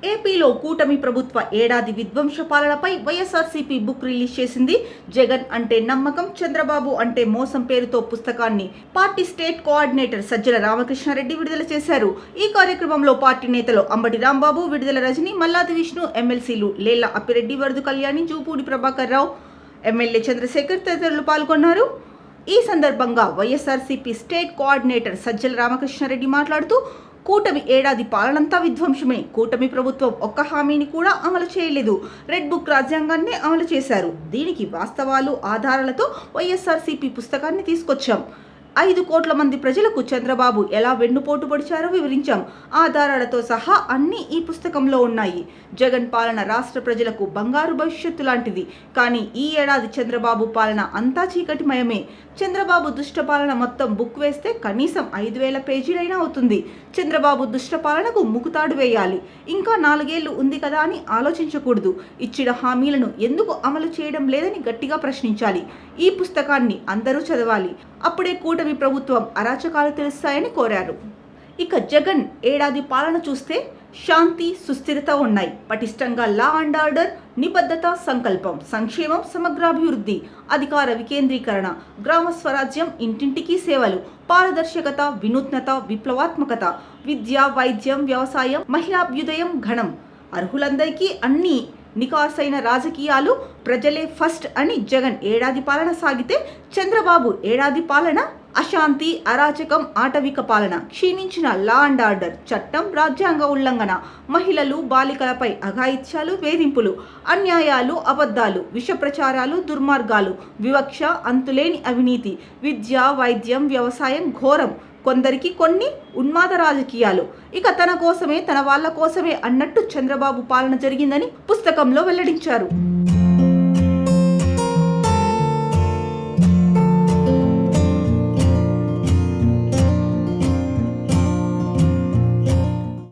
ఏపీలో కూటమి ప్రభుత్వ ఏడాది విధ్వంస పాలనపై వైఎస్ఆర్సీపీ బుక్ రిలీజ్ చేసింది. జగన్ అంటే నమ్మకం, చంద్రబాబు అంటే మోసం పేరుతో పుస్తకాన్ని party state coordinator Sajjala Ramakrishna Reddy విడుదల చేశారు. ఈ కార్యక్రమంలో పార్టీ నేతలు అంబటి రాంబాబు, విడుదల రజని, మల్లాది విష్ణు, ఎమ్మెల్సీలు లేళ్ల అప్పిరెడ్డి, వరదు కళ్యాణి, జూపూడి ప్రభాకర్ రావు, ఎమ్మెల్యే చంద్రశేఖర్ తదితరులు పాల్గొన్నారు. ఈ సందర్భంగా వైఎస్ఆర్సీపీ స్టేట్ కోఆర్డినేటర్ సజ్జల రామకృష్ణారెడ్డి మాట్లాడుతూ, కూటమి ఏడాది పాలనంతా విధ్వంసమే. కూటమి ప్రభుత్వం ఒక్క హామీని కూడా అమలు చేయలేదు. రెడ్ బుక్ రాజ్యాంగాన్నే అమలు చేశారు. దీనికి వాస్తవాలు, ఆధారాలతో వైఎస్ఆర్సీపీ పుస్తకాన్ని తీసుకొచ్చాం. 5 కోట్ల మంది ప్రజలకు చంద్రబాబు ఎలా వెన్నుపోటు పొడిచారో వివరించాం. ఆధారాలతో సహా అన్నీ ఈ పుస్తకంలో ఉన్నాయి. జగన్ పాలన రాష్ట్ర ప్రజలకు బంగారు భవిష్యత్తు లాంటిది. కానీ ఈ ఏడాది చంద్రబాబు పాలన అంతా చీకటిమయమే. చంద్రబాబు దుష్ట పాలన మొత్తం బుక్ వేస్తే కనీసం 5,000 పేజీలైనా అవుతుంది. చంద్రబాబు దుష్ట పాలనకు ముకుతాడు వేయాలి. ఇంకా 4 ఏళ్లు ఉంది కదా అని ఆలోచించకూడదు. ఇచ్చిన హామీలను ఎందుకు అమలు చేయడం లేదని గట్టిగా ప్రశ్నించాలి. ఈ పుస్తకాన్ని అందరూ చదవాలి. అప్పుడే కూటమి ప్రభుత్వం అరాచకాలు తెలుస్తాయని కోరారు. ఇక జగన్ ఏడాది పాలన చూస్తే శాంతి, సుస్థిరత ఉన్నాయి. పటిష్టంగా లా అండ్ ఆర్డర్, నిబద్ధత, సంకల్పం, సంక్షేమం, సమగ్రాభివృద్ధి, అధికార వికేంద్రీకరణ, గ్రామ స్వరాజ్యం, ఇంటింటికి సేవలు, పారదర్శకత, వినూత్నత, విప్లవాత్మకత, విద్య, వైద్యం, వ్యవసాయం, మహిళాభ్యుదయం, ఘనం, అర్హులందరికీ అన్ని, నికార్సైన రాజకీయాలు, ప్రజలే ఫస్ట్ అని జగన్ ఏడాది పాలన సాగితే, చంద్రబాబు ఏడాది పాలన అశాంతి, అరాచకం, ఆటవిక పాలన, క్షీణించిన లా అండ్ ఆర్డర్, చట్టం, రాజ్యాంగ ఉల్లంఘన, మహిళలు, బాలికలపై అఘాయిత్యాలు, వేధింపులు, అన్యాయాలు, అబద్ధాలు, విష ప్రచారాలు, దుర్మార్గాలు, వివక్ష, అంతులేని అవినీతి, విద్య, వైద్యం, వ్యవసాయం, ఘోరం, కొందరికి కొన్ని, ఉన్మాద రాజకీయాలు. ఇక తన కోసమే, తన వాళ్ళ కోసమే అన్నట్టు చంద్రబాబు పాలన జరిగిందని పుస్తకంలో వెల్లడించారు.